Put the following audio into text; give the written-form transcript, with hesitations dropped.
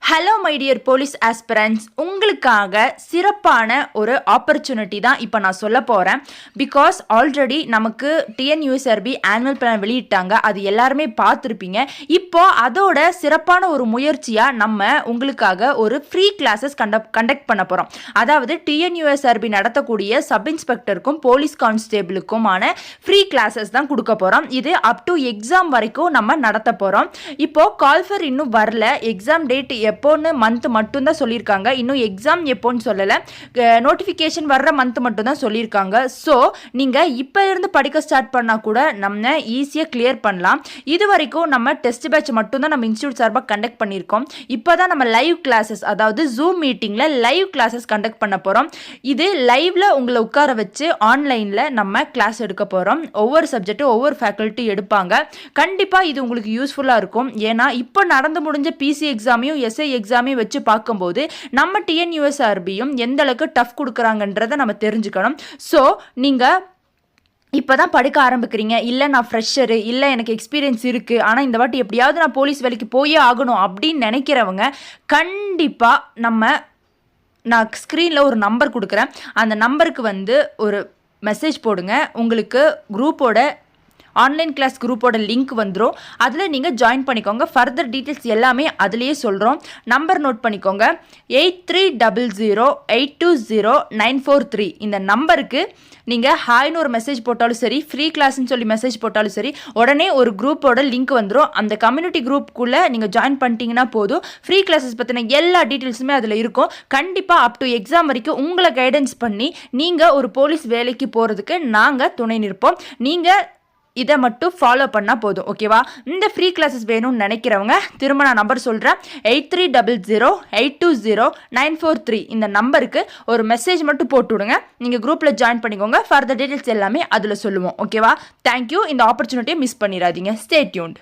Hello my dear police aspirants, உங்களுக்காக சிறப்பான ஒரு ஆப்பர்ச்சுனிட்டி தான் இப்போ நான் சொல்ல போகிறேன். பிகாஸ் ஆல்ரெடி நமக்கு டிஎன்யூஎஸ்ஆர்பி ஆனுவல் பிளான் வெளியிட்டாங்க, அது எல்லாருமே பார்த்துருப்பீங்க. இப்போ அதோட சிறப்பான ஒரு முயற்சியாக நம்ம உங்களுக்காக ஒரு ஃப்ரீ கிளாஸஸ் கண்டக்ட் பண்ண போகிறோம். அதாவது டிஎன்யூஎஸ்ஆர்பி நடத்தக்கூடிய சப் இன்ஸ்பெக்டருக்கும் போலீஸ் கான்ஸ்டேபிளுக்குமான ஃப்ரீ கிளாஸஸ் தான் கொடுக்க போகிறோம். இது அப் டு எக்ஸாம் வரைக்கும் நம்ம நடத்த போகிறோம். இப்போது கால்ஃபர் இன்னும் வரல, எக்ஸாம் டேட் எப்போன்னு மந்த் மட்டும்தான் சொல்லியிருக்காங்க. இன்னும் எக்ஸாம் எப்போன்னு சொல்லலை, நோட்டிஃபிகேஷன் வர்ற மந்த் மட்டும்தான் சொல்லியிருக்காங்க. ஸோ நீங்கள் இப்போ இருந்து படிக்க ஸ்டார்ட் பண்ணால் கூட நம்ம ஈஸியாக கிளியர் பண்ணலாம். இது வரைக்கும் நம்ம டெஸ்ட் பேட்ச் மட்டும்தான் நம்ம இன்ஸ்டியூட் சார்பாக கண்டக்ட் பண்ணியிருக்கோம். இப்போ தான் நம்ம லைவ் கிளாஸஸ், அதாவது ஜூம் மீட்டிங்கில் லைவ் கிளாஸஸ் கண்டக்ட் பண்ண போகிறோம். இது லைவில் உங்களை உட்கார வச்சு ஆன்லைனில் நம்ம கிளாஸ் எடுக்க போகிறோம். ஒவ்வொரு சப்ஜெக்ட்டும் ஒவ்வொரு ஃபேக்கல்ட்டி எடுப்பாங்க. கண்டிப்பாக இது உங்களுக்கு யூஸ்ஃபுல்லாக இருக்கும். ஏன்னா இப்போ நடந்து முடிஞ்ச பிசி எக்ஸாமையும் எஸ்ஐ எக்ஸாமையும் வச்சு பார்க்கும்போது நம்ம டிஎன்யூஎஸ்ஆர்பியும் எந்த அளவுக்கு டஃப் கொடுக்குறாங்கன்றதை நம்ம தெரிஞ்சுக்கணும். ஸோ நீங்கள் இப்போ தான் படிக்க ஆரம்பிக்கிறீங்க, இல்லை நான் ஃப்ரெஷரு, இல்லை எனக்கு எக்ஸ்பீரியன்ஸ் இருக்குது, ஆனால் இந்த வாட்டி எப்படியாவது நான் போலீஸ் வேலைக்கு போயே ஆகணும் அப்படின்னு நினைக்கிறவங்க கண்டிப்பாக நான் ஸ்க்ரீனில் ஒரு நம்பர் கொடுக்குறேன். அந்த நம்பருக்கு ஒரு மெசேஜ் போடுங்க. உங்களுக்கு குரூப்போட ஆன்லைன் கிளாஸ் குரூப்போட லிங்க் வந்துடும். அதில் நீங்கள் ஜாயின் பண்ணிக்கோங்க. ஃபர்தர் டீட்டெயில்ஸ் எல்லாமே அதிலேயே சொல்கிறோம். நம்பர் நோட் பண்ணிக்கோங்க, 8300820943. இந்த நம்பருக்கு நீங்கள் ஹாய்னு ஒரு மெசேஜ் போட்டாலும் சரி, ஃப்ரீ கிளாஸ்ன்னு சொல்லி மெசேஜ் போட்டாலும் சரி, உடனே ஒரு குரூப்போட லிங்க் வந்துடும். அந்த கம்யூனிட்டி குரூப்புக்குள்ளே நீங்கள் ஜாயின் பண்ணிட்டீங்கன்னா போதும். ஃப்ரீ கிளாஸஸ் பற்றின எல்லா டீட்டெயில்ஸுமே அதில் இருக்கும். கண்டிப்பாக அப் டு எக்ஸாம் வரைக்கும் உங்களை கைடன்ஸ் பண்ணி நீங்கள் ஒரு போலீஸ் வேலைக்கு போகிறதுக்கு நாங்கள் துணை நிற்போம். நீங்கள் இதை மட்டும் ஃபாலோ பண்ணால் போதும், ஓகேவா? இந்த ஃப்ரீ கிளாஸஸ் வேணும்னு நினைக்கிறவங்க திரும்ப நான் நம்பர் சொல்கிறேன், 8300820943. இந்த நம்பருக்கு ஒரு மெசேஜ் மட்டும் போட்டு விடுங்க. நீங்கள் குரூப்பில் ஜாயின் பண்ணிக்கோங்க. ஃபர்தர் டீட்டெயில்ஸ் எல்லாமே அதில் சொல்லுவோம், ஓகேவா? தேங்க்யூ. இந்த ஆப்பர்ச்சுனிட்டியை மிஸ் பண்ணிடாதீங்க. Stay tuned.